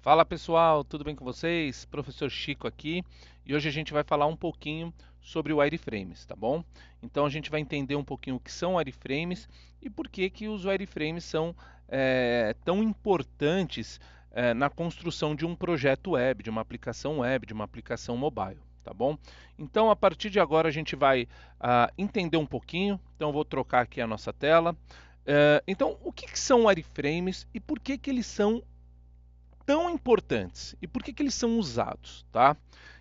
Fala pessoal, tudo bem com vocês? Professor Chico aqui e hoje a gente vai falar um pouquinho sobre o wireframes, tá bom? Então a gente vai entender um pouquinho o que são wireframes e por que que os wireframes são tão importantes na construção de um projeto web, de uma aplicação web, de uma aplicação mobile, tá bom? Então a partir de agora a gente vai entender um pouquinho, então eu vou trocar aqui a nossa tela. Então o que que são wireframes e por que que eles são tão importantes e por que que eles são usados, tá?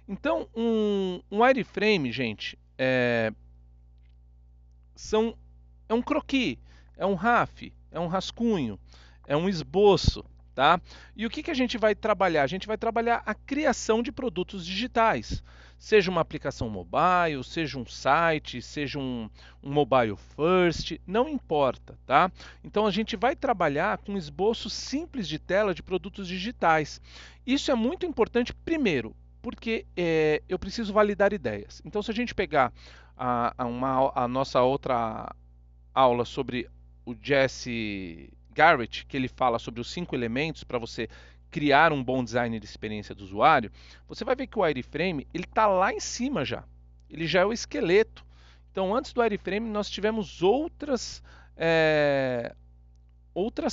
Então, um wireframe, gente, são, é um croquis, é um RAF, é um rascunho, é um esboço, tá? E o que que a gente vai trabalhar? A gente vai trabalhar a criação de produtos digitais, seja uma aplicação mobile, seja um site, seja um mobile first, não importa, tá? Então a gente vai trabalhar com esboços simples de tela de produtos digitais. Isso é muito importante, primeiro, porque eu preciso validar ideias. Então, se a gente pegar a nossa outra aula sobre o Jesse Garrett, que ele fala sobre os 5 elementos para você criar um bom design de experiência do usuário, você vai ver que o wireframe ele está lá em cima já. Ele já é o esqueleto. Então, antes do wireframe, nós tivemos outras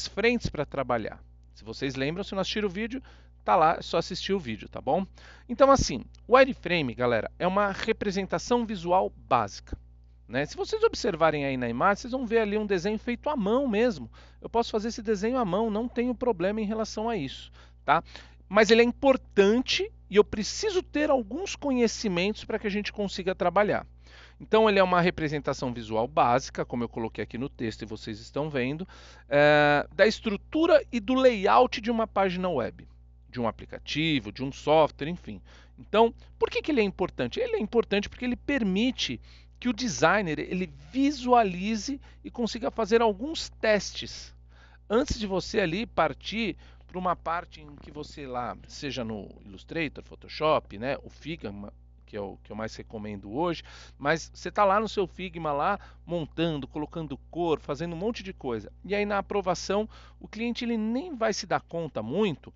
frentes para trabalhar. Se vocês lembram, se não assistiram o vídeo, tá lá, é só assistir o vídeo, tá bom? Então, assim, o wireframe, galera, é uma representação visual básica. Né? Se vocês observarem aí na imagem, vocês vão ver ali um desenho feito à mão mesmo. Eu posso fazer esse desenho à mão, não tenho problema em relação a isso, tá? Mas ele é importante e eu preciso ter alguns conhecimentos para que a gente consiga trabalhar. Então, ele é uma representação visual básica, como eu coloquei aqui no texto e vocês estão vendo, da estrutura e do layout de uma página web, de um aplicativo, de um software, enfim. Então, por que que ele é importante? Ele é importante porque ele permite que o designer ele visualize e consiga fazer alguns testes antes de você ali partir para uma parte em que você lá, seja no Illustrator, Photoshop, né, o Figma, que é o que eu mais recomendo hoje, mas você está lá no seu Figma lá montando, colocando cor, fazendo um monte de coisa. E aí na aprovação o cliente ele nem vai se dar conta muito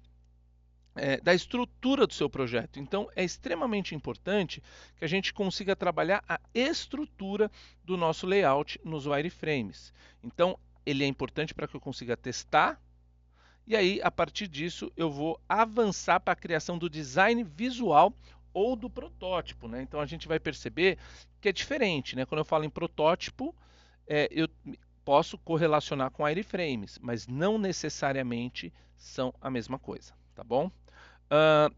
da estrutura do seu projeto. Então, é extremamente importante que a gente consiga trabalhar a estrutura do nosso layout nos wireframes. Então, ele é importante para que eu consiga testar e aí, a partir disso, eu vou avançar para a criação do design visual ou do protótipo. Né? Então, a gente vai perceber que é diferente. Né? Quando eu falo em protótipo, eu posso correlacionar com wireframes, mas não necessariamente são a mesma coisa. Tá bom?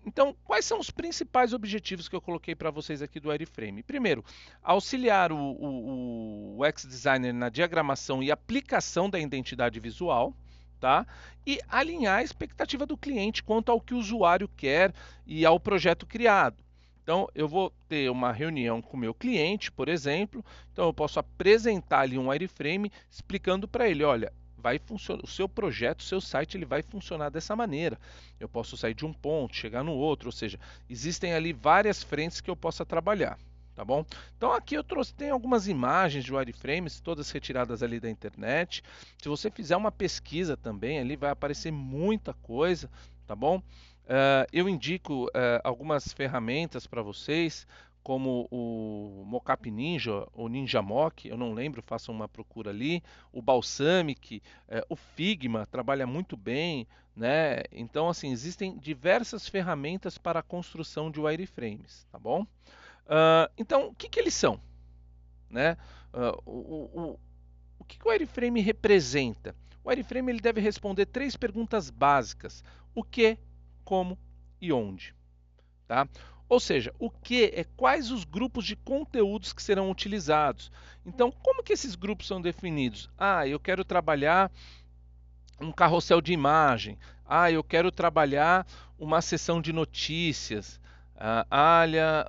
Então, quais são os principais objetivos que eu coloquei para vocês aqui do wireframe? Primeiro, auxiliar o UX Designer na diagramação e aplicação da identidade visual, tá? E alinhar a expectativa do cliente quanto ao que o usuário quer e ao projeto criado. Então, eu vou ter uma reunião com o meu cliente, por exemplo, então eu posso apresentar ali um wireframe explicando para ele, olha, vai funcionar, o seu projeto, o seu site, ele vai funcionar dessa maneira. Eu posso sair de um ponto, chegar no outro, ou seja, existem ali várias frentes que eu possa trabalhar. Tá bom? Então aqui eu trouxe, tem algumas imagens de wireframes, todas retiradas ali da internet. Se você fizer uma pesquisa também, ali vai aparecer muita coisa, tá bom? Eu indico algumas ferramentas para vocês, como o Mockup Ninja, ou Ninja Mock, eu não lembro, façam uma procura ali. O Balsamic, o Figma trabalha muito bem, né? Então, assim, existem diversas ferramentas para a construção de wireframes, tá bom? Então, o que que eles são? Né? Uh, o que que o wireframe representa? O wireframe ele deve responder 3 perguntas básicas: o que, como e onde. Tá? Ou seja, o que é quais os grupos de conteúdos que serão utilizados. Então, como que esses grupos são definidos? Ah, eu quero trabalhar um carrossel de imagem. Ah, eu quero trabalhar uma seção de notícias. Olha,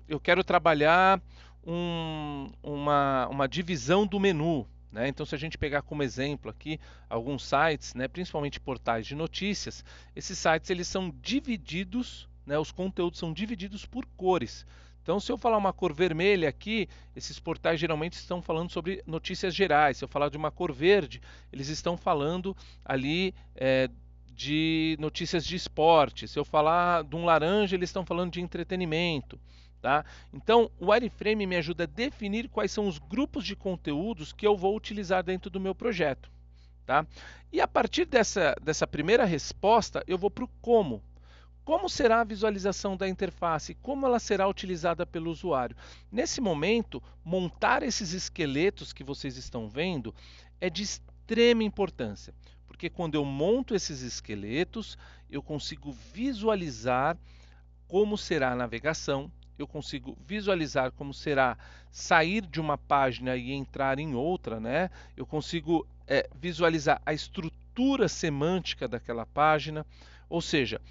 eu quero trabalhar uma divisão do menu. Né? Então, se a gente pegar como exemplo aqui alguns sites, né, principalmente portais de notícias, esses sites eles são divididos, né, os conteúdos são divididos por cores. Então, se eu falar uma cor vermelha aqui, esses portais geralmente estão falando sobre notícias gerais. Se eu falar de uma cor verde, eles estão falando ali de notícias de esporte. Se eu falar de um laranja, eles estão falando de entretenimento. Tá? Então, o wireframe me ajuda a definir quais são os grupos de conteúdos que eu vou utilizar dentro do meu projeto. Tá? E a partir dessa primeira resposta, eu vou para o como. Como será a visualização da interface? Como ela será utilizada pelo usuário? Nesse momento, montar esses esqueletos que vocês estão vendo é de extrema importância, porque quando eu monto esses esqueletos, eu consigo visualizar como será a navegação, eu consigo visualizar como será sair de uma página e entrar em outra, né? Eu consigo visualizar a estrutura semântica daquela página, ou seja,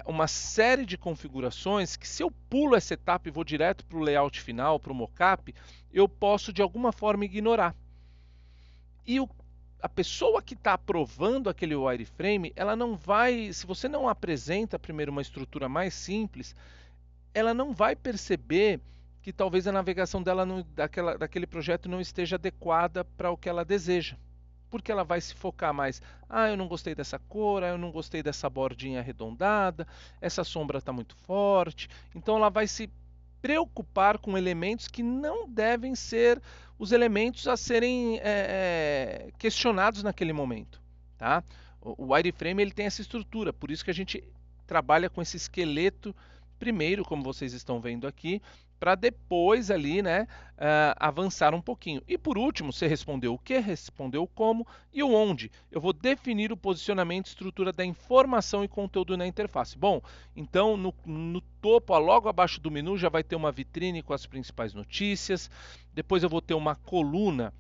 uma série de configurações que, se eu pulo essa etapa e vou direto para o layout final, para o mockup, eu posso de alguma forma ignorar. E a pessoa que está aprovando aquele wireframe, ela não vai, se você não apresenta primeiro uma estrutura mais simples, ela não vai perceber que talvez a navegação dela daquele projeto não esteja adequada para o que ela deseja. Porque ela vai se focar mais, eu não gostei dessa cor, eu não gostei dessa bordinha arredondada, essa sombra está muito forte. Então ela vai se preocupar com elementos que não devem ser os elementos a serem questionados naquele momento. Tá? O wireframe ele tem essa estrutura, por isso que a gente trabalha com esse esqueleto primeiro, como vocês estão vendo aqui, para depois ali, né, avançar um pouquinho. E por último, você respondeu o que, respondeu o como e o onde. Eu vou definir o posicionamento e estrutura da informação e conteúdo na interface. Bom, então no topo, logo abaixo do menu, já vai ter uma vitrine com as principais notícias. Depois eu vou ter uma coluna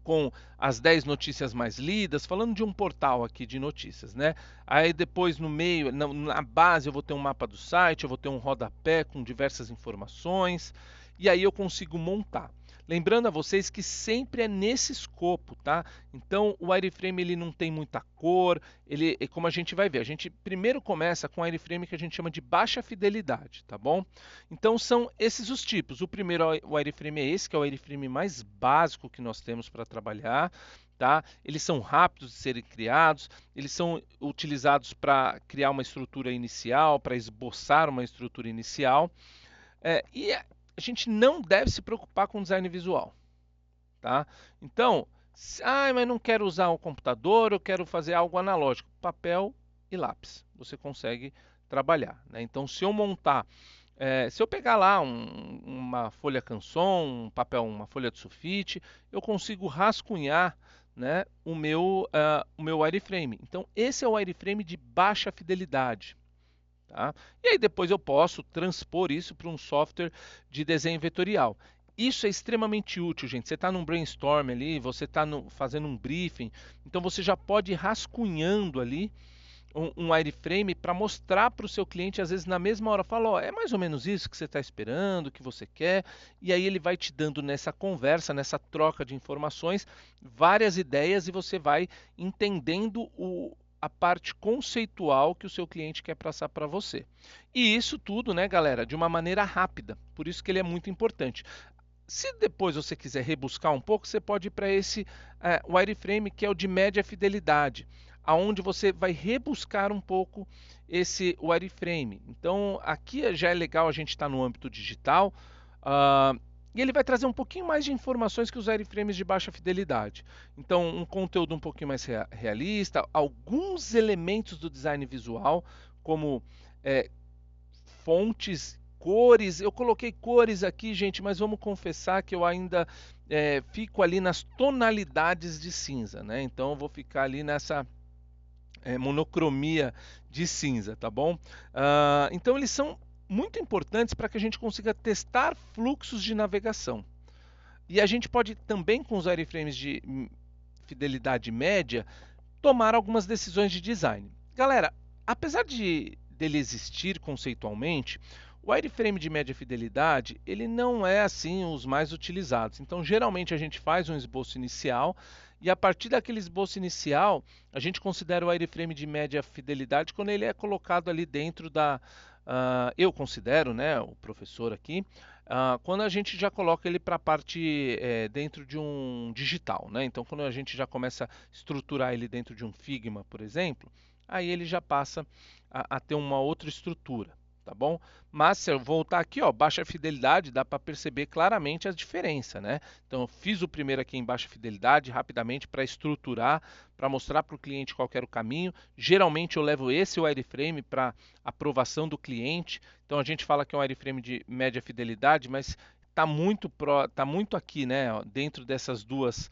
com as 10 notícias mais lidas, falando de um portal aqui de notícias, né? Aí depois no meio, na base, eu vou ter um mapa do site, eu vou ter um rodapé com diversas informações, e aí eu consigo montar. Lembrando a vocês que sempre é nesse escopo, tá? Então o wireframe ele não tem muita cor, ele, como a gente vai ver, a gente primeiro começa com o wireframe que a gente chama de baixa fidelidade, tá bom? Então são esses os tipos. O primeiro wireframe é esse, que é o wireframe mais básico que nós temos para trabalhar. Tá? Eles são rápidos de serem criados, eles são utilizados para criar uma estrutura inicial, para esboçar uma estrutura inicial. E a gente não deve se preocupar com design visual. Tá? Então, mas não quero usar o computador, eu quero fazer algo analógico. Papel e lápis, você consegue trabalhar. Né? Então, se eu montar, se eu pegar lá uma folha canson, um papel, uma folha de sulfite, eu consigo rascunhar, né, o meu wireframe. Então, esse é o wireframe de baixa fidelidade. Tá? E aí depois eu posso transpor isso para um software de desenho vetorial. Isso é extremamente útil, gente. Você está num brainstorm ali, você está fazendo um briefing, então você já pode ir rascunhando ali um wireframe para mostrar para o seu cliente, às vezes na mesma hora, fala, é mais ou menos isso que você está esperando, que você quer, e aí ele vai te dando nessa conversa, nessa troca de informações, várias ideias e você vai entendendo a parte conceitual que o seu cliente quer passar para você. E isso tudo, né, galera, de uma maneira rápida. Por isso que ele é muito importante. Se depois você quiser rebuscar um pouco, você pode ir para esse wireframe que é o de média fidelidade, aonde você vai rebuscar um pouco esse wireframe. Então aqui já é legal a gente estar no âmbito digital. E ele vai trazer um pouquinho mais de informações que os wireframes de baixa fidelidade. Então, um conteúdo um pouquinho mais realista, alguns elementos do design visual, como fontes, cores. Eu coloquei cores aqui, gente, mas vamos confessar que eu ainda fico ali nas tonalidades de cinza, né? Então, eu vou ficar ali nessa monocromia de cinza, tá bom? Então, eles são muito importantes para que a gente consiga testar fluxos de navegação. E a gente pode também, com os wireframes de fidelidade média, tomar algumas decisões de design. Galera, apesar dele existir conceitualmente, o wireframe de média fidelidade ele não é assim os mais utilizados. Então, geralmente a gente faz um esboço inicial e a partir daquele esboço inicial, a gente considera o wireframe de média fidelidade quando ele é colocado ali dentro da eu considero, né, o professor aqui, quando a gente já coloca ele para a parte dentro de um digital, né? Então, quando a gente já começa a estruturar ele dentro de um Figma, por exemplo, aí ele já passa a ter uma outra estrutura, tá bom? Mas se eu voltar aqui, ó, baixa fidelidade, dá para perceber claramente a diferença, né? Então eu fiz o primeiro aqui em baixa fidelidade rapidamente para estruturar, para mostrar para o cliente qual era o caminho. Geralmente eu levo esse wireframe para aprovação do cliente. Então a gente fala que é um wireframe de média fidelidade, mas tá muito aqui, né? Ó, dentro dessas duas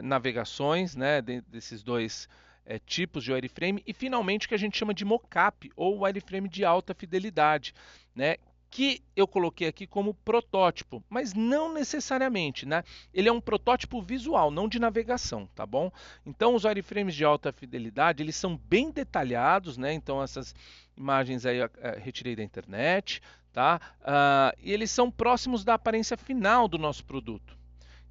navegações, né? Desses dois tipos de wireframe, e finalmente o que a gente chama de mockup ou wireframe de alta fidelidade, né? Que eu coloquei aqui como protótipo, mas não necessariamente, né? Ele é um protótipo visual, não de navegação, tá bom? Então os wireframes de alta fidelidade, eles são bem detalhados, né? Então essas imagens aí eu retirei da internet, tá? E eles são próximos da aparência final do nosso produto.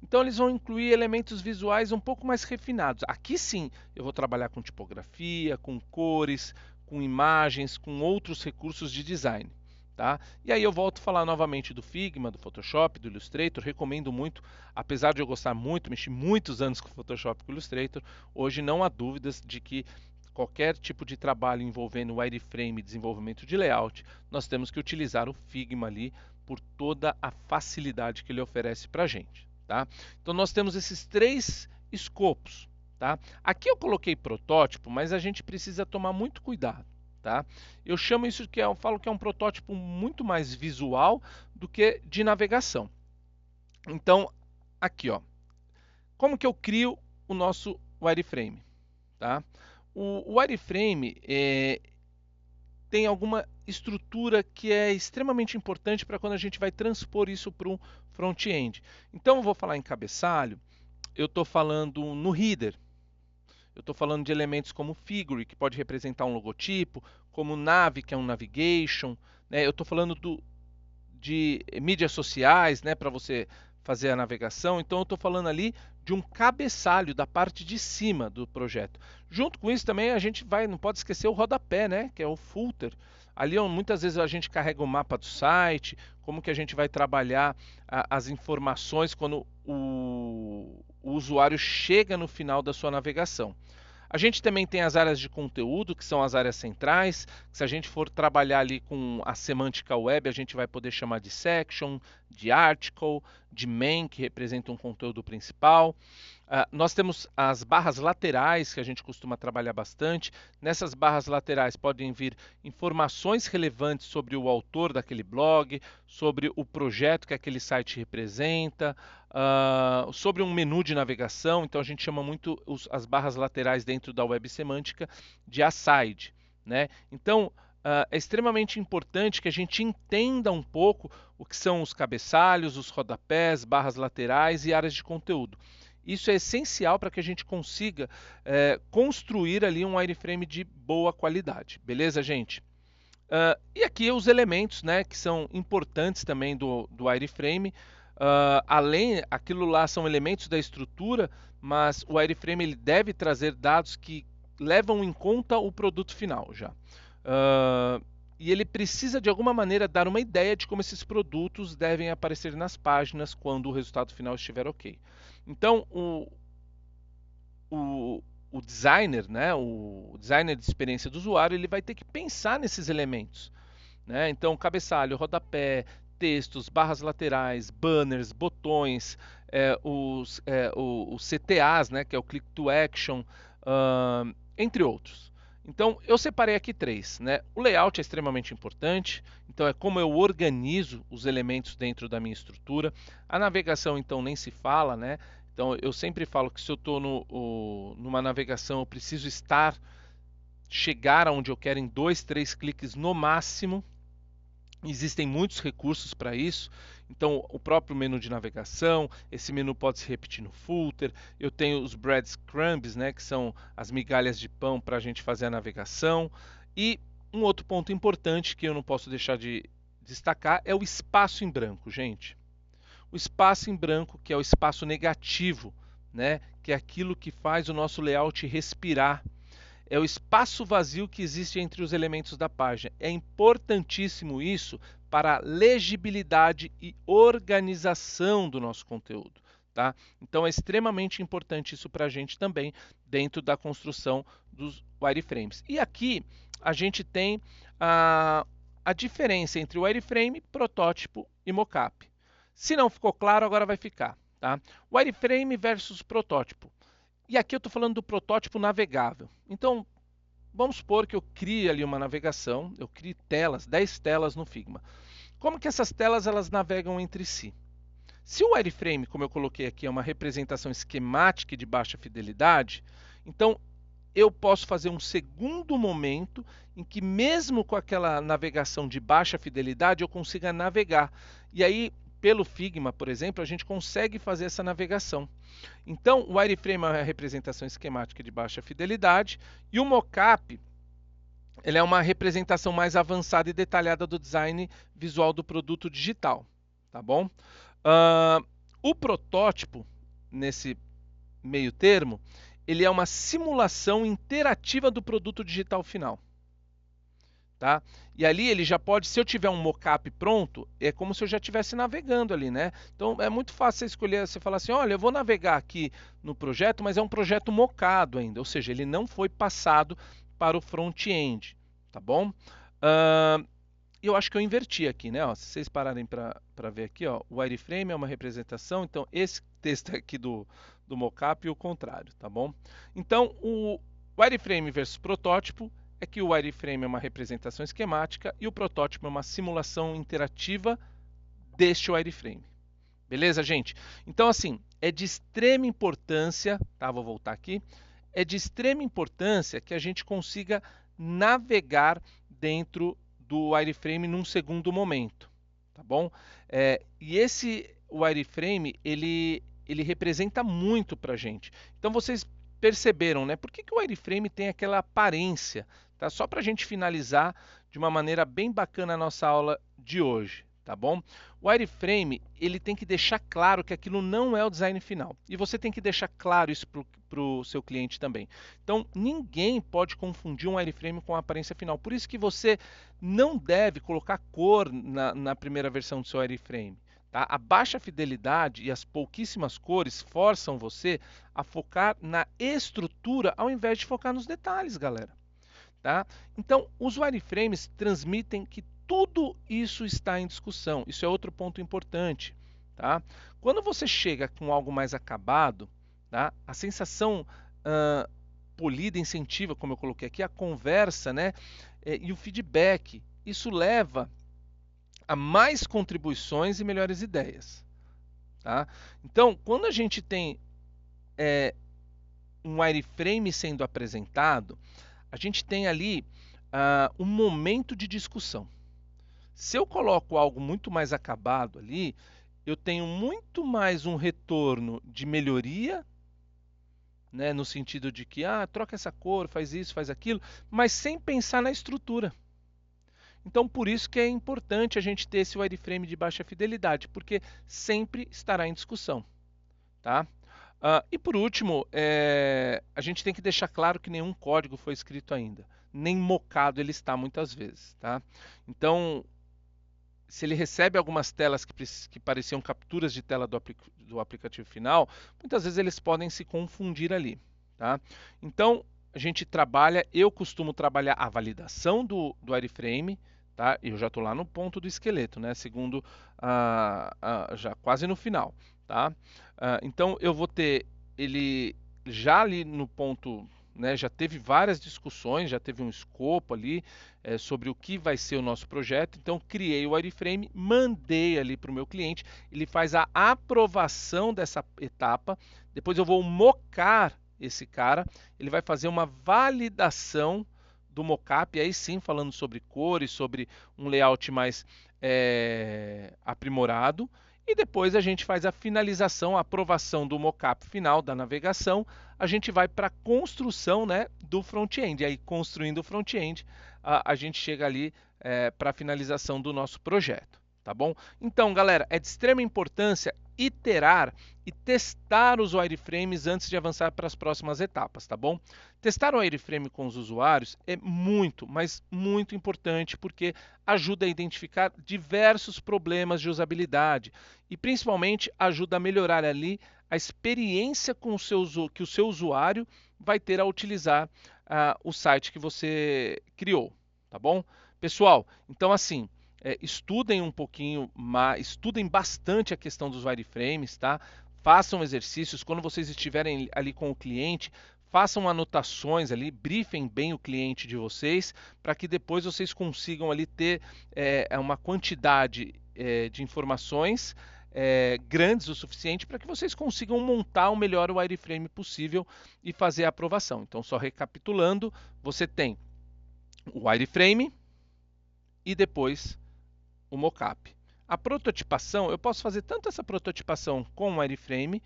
Então eles vão incluir elementos visuais um pouco mais refinados. Aqui sim eu vou trabalhar com tipografia, com cores, com imagens, com outros recursos de design. Tá? E aí eu volto a falar novamente do Figma, do Photoshop, do Illustrator. Recomendo muito, apesar de eu gostar muito, mexi muitos anos com Photoshop e com Illustrator, hoje não há dúvidas de que qualquer tipo de trabalho envolvendo wireframe e desenvolvimento de layout, nós temos que utilizar o Figma ali por toda a facilidade que ele oferece para a gente. Tá? Então nós temos esses três escopos. Tá? Aqui eu coloquei protótipo, mas a gente precisa tomar muito cuidado. Tá? Eu chamo isso eu falo que é um protótipo muito mais visual do que de navegação. Então aqui, ó, como que eu crio o nosso wireframe? Tá? O wireframe tem alguma estrutura que é extremamente importante para quando a gente vai transpor isso para um front-end. Então eu vou falar em cabeçalho, eu estou falando no header, eu estou falando de elementos como figure, que pode representar um logotipo, como nav, que é um navigation, né? Eu estou falando de mídias sociais, né, para você fazer a navegação. Então eu estou falando ali de um cabeçalho da parte de cima do projeto. Junto com isso também a gente não pode esquecer o rodapé, né, que é o footer. Ali muitas vezes a gente carrega o mapa do site, como que a gente vai trabalhar as informações quando o usuário chega no final da sua navegação. A gente também tem as áreas de conteúdo, que são as áreas centrais. Se a gente for trabalhar ali com a semântica web, a gente vai poder chamar de section, de article, de main, que representa um conteúdo principal. Nós temos as barras laterais, que a gente costuma trabalhar bastante. Nessas barras laterais podem vir informações relevantes sobre o autor daquele blog, sobre o projeto que aquele site representa, sobre um menu de navegação. Então a gente chama muito as barras laterais dentro da web semântica de aside, né? Então é extremamente importante que a gente entenda um pouco o que são os cabeçalhos, os rodapés, barras laterais e áreas de conteúdo. Isso é essencial para que a gente consiga construir ali um wireframe de boa qualidade. Beleza, gente? E aqui os elementos, né, que são importantes também do wireframe. Aquilo lá são elementos da estrutura, mas o wireframe ele deve trazer dados que levam em conta o produto final já. E ele precisa de alguma maneira dar uma ideia de como esses produtos devem aparecer nas páginas quando o resultado final estiver ok. Então o designer, né, o designer de experiência do usuário, ele vai ter que pensar nesses elementos, né? Então cabeçalho, rodapé, textos, barras laterais, banners, botões, os CTAs, né, que é o Click to Action, entre outros. Então eu separei aqui três, né? O layout é extremamente importante, então é como eu organizo os elementos dentro da minha estrutura. A navegação então nem se fala, né? Então eu sempre falo que se eu estou numa navegação eu preciso chegar aonde eu quero em 2, 3 cliques no máximo. Existem muitos recursos para isso. Então, o próprio menu de navegação, esse menu pode se repetir no footer. Eu tenho os breadcrumbs, né, que são as migalhas de pão para a gente fazer a navegação. E um outro ponto importante que eu não posso deixar de destacar é o espaço em branco, gente. O espaço em branco, que é o espaço negativo, né, que é aquilo que faz o nosso layout respirar. É o espaço vazio que existe entre os elementos da página. É importantíssimo isso para a legibilidade e organização do nosso conteúdo. Tá? Então é extremamente importante isso para a gente também dentro da construção dos wireframes. E aqui a gente tem a diferença entre wireframe, protótipo e mockup. Se não ficou claro, agora vai ficar. Tá? Wireframe versus protótipo. E aqui eu estou falando do protótipo navegável. Então, vamos supor que eu crie ali uma navegação, eu crio telas, 10 telas no Figma. Como que essas telas elas navegam entre si? Se o wireframe, como eu coloquei aqui, é uma representação esquemática de baixa fidelidade, então eu posso fazer um segundo momento em que mesmo com aquela navegação de baixa fidelidade eu consiga navegar. E aí, pelo Figma, por exemplo, a gente consegue fazer essa navegação. Então, o wireframe é uma representação esquemática de baixa fidelidade e o mockup ele é uma representação mais avançada e detalhada do design visual do produto digital, tá bom? O protótipo, nesse meio termo, ele é uma simulação interativa do produto digital final. Tá? E ali ele já pode, se eu tiver um mockup pronto, é como se eu já estivesse navegando ali, né? Então é muito fácil você escolher, você falar assim, olha, eu vou navegar aqui no projeto, mas é um projeto mocado ainda, ou seja, ele não foi passado para o front-end, tá bom? Eu acho que eu inverti aqui, né? Ó, se vocês pararem para ver aqui, ó, o wireframe é uma representação, então esse texto aqui do mockup e o contrário, tá bom? Então, o wireframe versus protótipo é que o wireframe é uma representação esquemática e o protótipo é uma simulação interativa deste wireframe. Beleza, gente? Então, assim, é de extrema importância, tá? Vou voltar aqui. É de extrema importância que a gente consiga navegar dentro do wireframe num segundo momento, tá bom? E esse wireframe, ele representa muito para a gente. Então vocês perceberam, né? Por que o wireframe tem aquela aparência? Tá? Só para a gente finalizar de uma maneira bem bacana a nossa aula de hoje, tá bom? O wireframe, ele tem que deixar claro que aquilo não é o design final. E você tem que deixar claro isso para o seu cliente também. Então, ninguém pode confundir um wireframe com a aparência final. Por isso que você não deve colocar cor na primeira versão do seu wireframe. Tá? A baixa fidelidade e as pouquíssimas cores forçam você a focar na estrutura ao invés de focar nos detalhes, galera. Tá? Então, os wireframes transmitem que tudo isso está em discussão. Isso é outro ponto importante. Tá? Quando você chega com algo mais acabado, tá? A sensação polida incentiva, como eu coloquei aqui, a conversa, né? E o feedback. Isso leva a mais contribuições e melhores ideias. Tá? Então, quando a gente tem um wireframe sendo apresentado, a gente tem ali um momento de discussão. Se eu coloco algo muito mais acabado ali, eu tenho muito mais um retorno de melhoria, né, no sentido de que troca essa cor, faz isso, faz aquilo, mas sem pensar na estrutura. Então, por isso que é importante a gente ter esse wireframe de baixa fidelidade, porque sempre estará em discussão. Tá? E por último, a gente tem que deixar claro que nenhum código foi escrito ainda. Nem mocado ele está muitas vezes. Tá? Então, se ele recebe algumas telas que pareciam capturas de tela do aplicativo final, muitas vezes eles podem se confundir ali. Tá? Então, a gente trabalha, eu costumo trabalhar a validação do wireframe, tá? Eu já estou lá no ponto do esqueleto, né? Segundo, já quase no final. Tá? Então, eu vou ter ele já ali no ponto, né, já teve várias discussões, já teve um escopo ali sobre o que vai ser o nosso projeto. Então, criei o wireframe, mandei ali para o meu cliente, ele faz a aprovação dessa etapa, depois eu vou mocar esse cara, ele vai fazer uma validação do mockup, aí sim falando sobre cores, sobre um layout mais aprimorado, e depois a gente faz a finalização, a aprovação do mockup final da navegação, a gente vai para a construção, né, do front-end. Aí construindo o front-end, a gente chega ali para a finalização do nosso projeto, tá bom? Então, galera, é de extrema importância iterar e testar os wireframes antes de avançar para as próximas etapas, tá bom? Testar o wireframe com os usuários é muito, mas muito importante porque ajuda a identificar diversos problemas de usabilidade e principalmente ajuda a melhorar ali a experiência com que o seu usuário vai ter ao utilizar o site que você criou, tá bom? Pessoal, então assim, estudem um pouquinho, estudem bastante a questão dos wireframes, tá? Façam exercícios, quando vocês estiverem ali com o cliente, façam anotações ali, briefem bem o cliente de vocês, para que depois vocês consigam ali ter uma quantidade de informações grandes o suficiente para que vocês consigam montar o melhor wireframe possível e fazer a aprovação. Então, só recapitulando, você tem o wireframe e depois o mockup. A prototipação, eu posso fazer tanto essa prototipação com o wireframe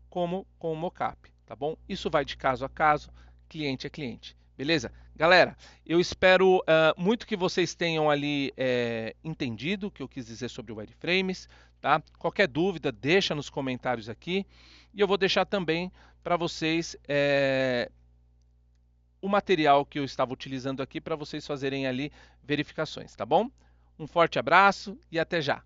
como com o mockup, tá bom? Isso vai de caso a caso, cliente a cliente, beleza? Galera, eu espero muito que vocês tenham ali entendido o que eu quis dizer sobre o wireframes, tá? Qualquer dúvida, deixa nos comentários aqui e eu vou deixar também para vocês o material que eu estava utilizando aqui para vocês fazerem ali verificações, tá bom? Um forte abraço e até já!